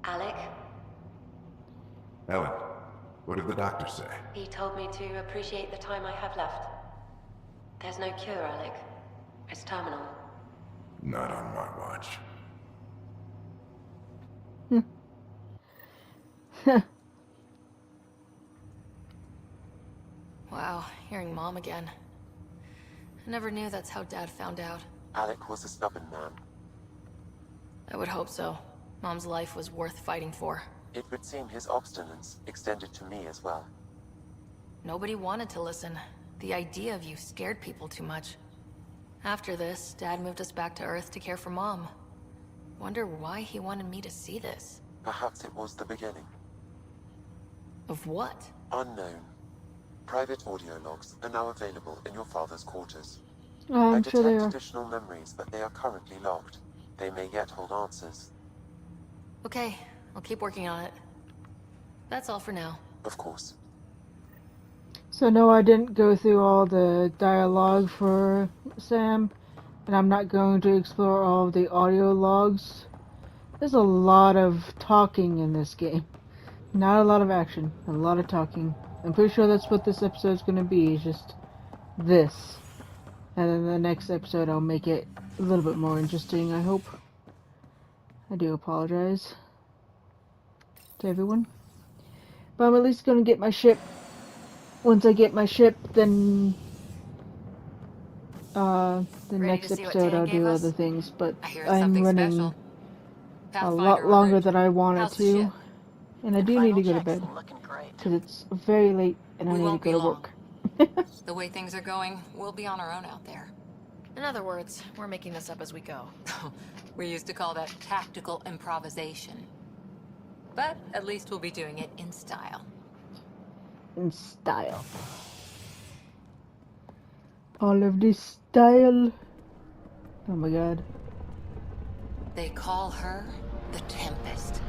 Alec, Ellen, what did the doctor say? he told me to appreciate the time I have left. There's no cure, Alec. It's terminal. Not on my watch. Wow, hearing Mom again. I never knew that's how Dad found out. Alec was a stubborn man. I would hope so. Mom's life was worth fighting for. It would seem his obstinance extended to me as well. Nobody wanted to listen. The idea of you scared people too much. After this, Dad moved us back to Earth to care for Mom. Wonder why he wanted me to see this. Perhaps it was the beginning. Of what? Unknown. Private audio logs are now available in your father's quarters. Oh, I I'm sure they detect are. additional memories, but they are currently locked. They may yet hold answers. Okay, I'll keep working on it. That's all for now. Of course. So no, I didn't go through all the dialogue for Sam, and I'm not going to explore all of the audio logs. There's a lot of talking in this game. Not a lot of action, a lot of talking. I'm pretty sure that's what this episode's gonna be, is just this. And then the next episode I'll make it a little bit more interesting, I hope. I do apologize to everyone. But I'm at least gonna get my ship. Once I get my ship, then the next episode I'll do other things, but I'm running a lot longer than I wanted to, and I do need to go to bed, because it's very late and I need to go to work. The way things are going, we'll be on our own out there. In other words, we're making this up as we go. We used to call that tactical improvisation. But at least we'll be doing it in style. In style. All of this style. Oh my god. They call her the Tempest.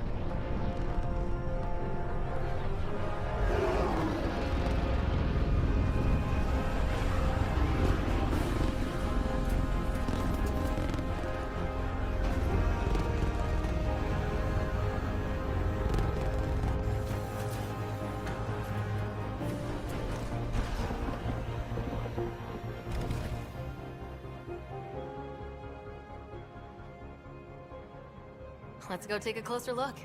Let's go take a closer look.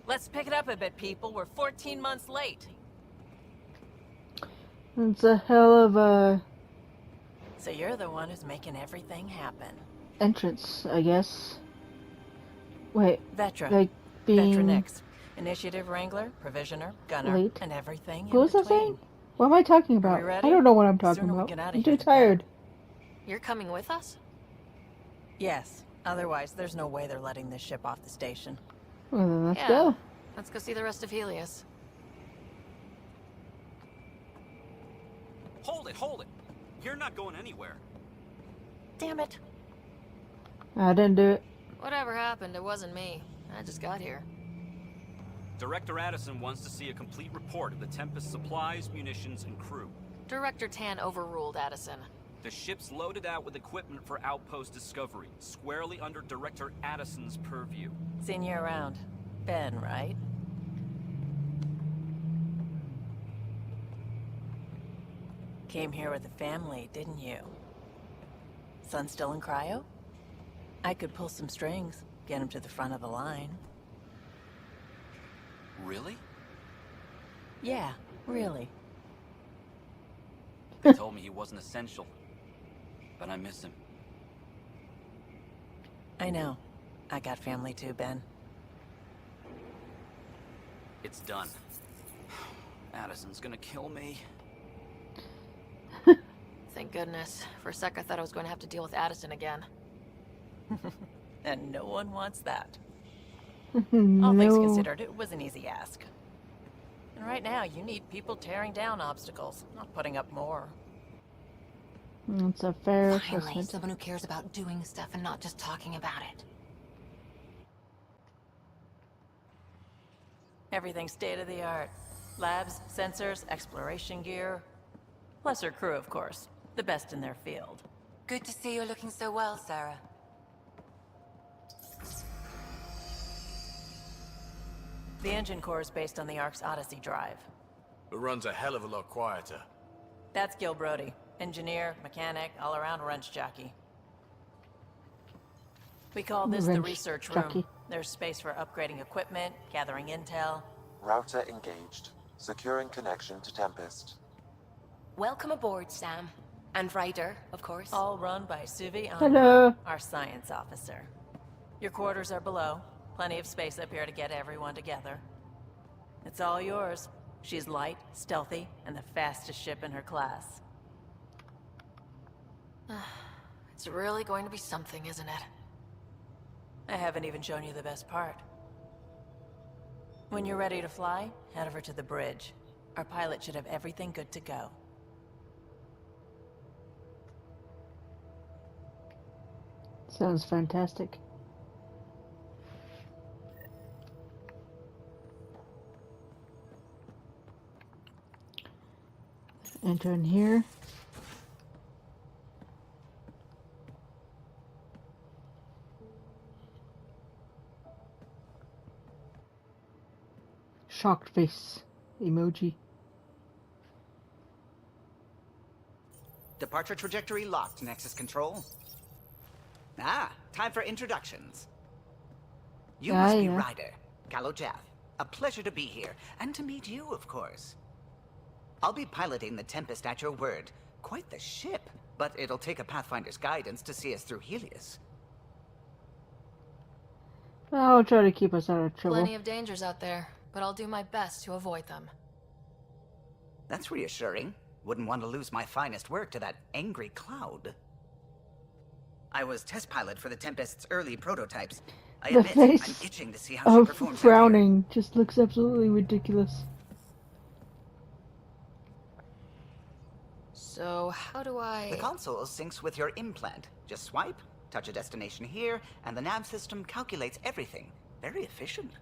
Let's pick it up a bit, people. We're 14 months late. It's a hell of a So you're the one who's making everything happen. entrance, I guess. Wait, Vetra. like being Vetra next. Initiative Wrangler, Provisioner, Gunner, late. and everything What was in I between. saying? What am I talking Are about? we ready? I don't know what I'm talking Sooner we about. get outta I'm here, too the tired. You're coming with us? Yes. Otherwise, there's no way they're letting this ship off the station. Well, then let's Yeah. go. Let's go see the rest of Helios. Hold it! You're not going anywhere. Damn it. I didn't do it. Whatever happened, it wasn't me. I just got here. Director Addison wants to see a complete report of the Tempest's supplies, munitions, and crew. Director Tan overruled Addison. The ship's loaded out with equipment for outpost discovery, squarely under Director Addison's purview. Seen you around. Ben, right? Came here with a family, didn't you? Son still in cryo? I could pull some strings, get him to the front of the line. Really? Yeah, really. They told me he wasn't essential, but I miss him. I know. I got family too, Ben. It's done. Addison's gonna kill me. Thank goodness. For a sec, I thought I was going to have to deal with Addison again. And no one wants that. No. All things considered, it was an easy ask. And right now, you need people tearing down obstacles, not putting up more. It's a fair Finally, assessment. someone who cares about doing stuff and not just talking about it. Everything's state-of-the-art. Labs, sensors, exploration gear. Plus her crew, of course. The best in their field. Good to see you looking so well, Sarah. The engine core is based on the Ark's Odyssey drive. It runs a hell of a lot quieter. That's Gil Brody. Engineer, mechanic, all-around wrench jockey. We call this the Wrench research jockey. room. There's space for upgrading equipment, gathering intel. Router engaged. Securing connection to Tempest. Welcome aboard, Sam. And Ryder, of course. All run by Suvi Hello. Anwar, our science officer. Your quarters are below. Plenty of space up here to get everyone together. It's all yours. She's light, stealthy, and the fastest ship in her class. It's really going to be something, isn't it? I haven't even shown you the best part. When you're ready to fly, head over to the bridge. Our pilot should have everything good to go. Sounds fantastic. Enter in here. Shocked face emoji. Departure trajectory locked, Nexus Control. Ah, time for introductions. You must be yeah. Ryder, Kalojath. A pleasure to be here, and to meet you, of course. I'll be piloting the Tempest at your word. Quite the ship, but it'll take a Pathfinder's guidance to see us through Helios. I'll try to keep us out of trouble. Plenty of dangers out there, but I'll do my best to avoid them. That's reassuring. Wouldn't want to lose my finest work to that angry cloud. I was test pilot for the Tempest's early prototypes. I The admit, I'm face itching to see how she of performs out here. frowning just looks absolutely ridiculous. So, how do I... The console syncs with your implant. Just swipe, touch a destination here, and the nav system calculates everything. Very efficient.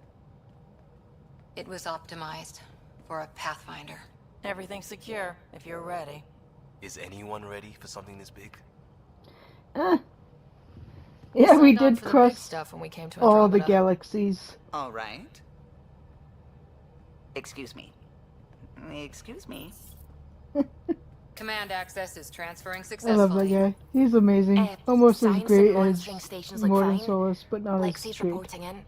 It was optimized for a Pathfinder. Everything's secure, if you're ready. Is anyone ready for something this big? Yeah, we signed on did for the big cross stuff when we came to all the Andromeda. galaxies. All right. Excuse me. Excuse me. Command access is transferring I successfully. love that guy. He's amazing. Almost as science great and as monitoring stations look Morton fine. Solus, but not as Lexi's great. reporting in.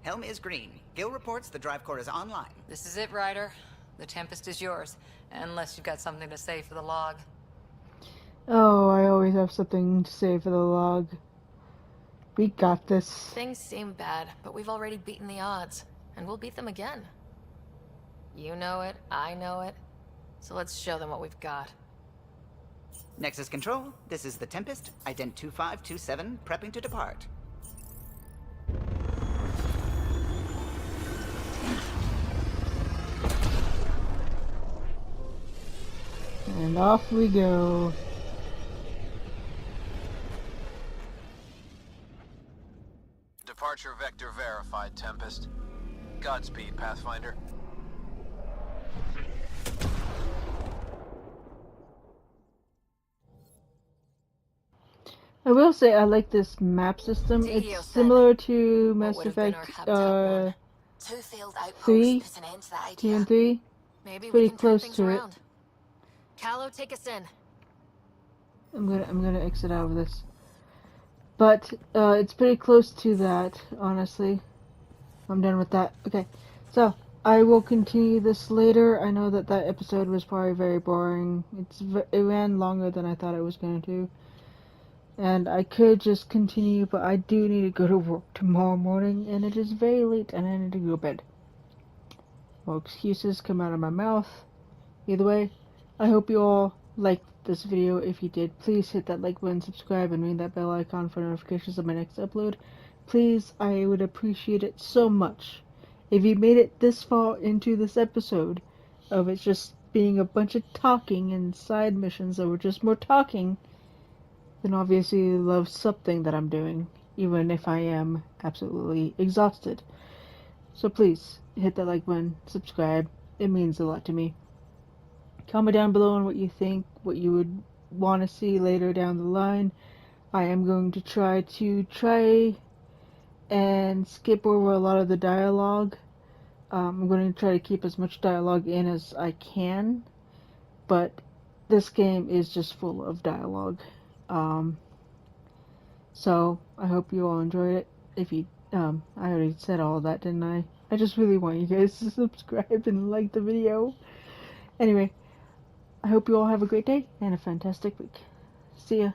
Helm is green. Gil reports the drive core is online. This is it, Ryder. The Tempest is yours, unless you've got something to say for the log. Oh, I always have something to say for the log. We got this. Things seem bad, but we've already beaten the odds, and we'll beat them again. You know it, I know it, so let's show them what we've got. Nexus Control, this is the Tempest, ident 2527, prepping to depart. And off we go. Departure vector verified, Tempest. Godspeed, Pathfinder. I will say I like this map system. T-Heo It's said, similar to Mass would've been Effect our Habitat 2 field outposts 3, is an end to the idea. 2 and 3. Maybe It's we pretty can turn close things to around. Callow, take us in. I'm gonna exit out of this. But it's pretty close to that, honestly. I'm done with that. Okay, so I will continue this later. I know that that episode was probably very boring. It ran longer than I thought it was going to. And I could just continue, but I do need to go to work tomorrow morning, and it is very late, and I need to go to bed. Well, excuses come out of my mouth. Either way, I hope you all liked this video. If you did, please hit that like button, subscribe, and ring that bell icon for notifications of my next upload. Please, I would appreciate it so much. If you made it this far into this episode, of it just being a bunch of talking and side missions that were just more talking, then obviously you love something that I'm doing, even if I am absolutely exhausted. So please, hit that like button, subscribe, it means a lot to me. Comment down below on what you think, what you would want to see later down the line. I am going to try and skip over a lot of the dialogue. I'm going to try to keep as much dialogue in as I can, but this game is just full of dialogue. So I hope you all enjoyed it. If you, I already said all that, didn't I? I just really want you guys to subscribe and like the video. Anyway, I hope you all have a great day and a fantastic week. See ya.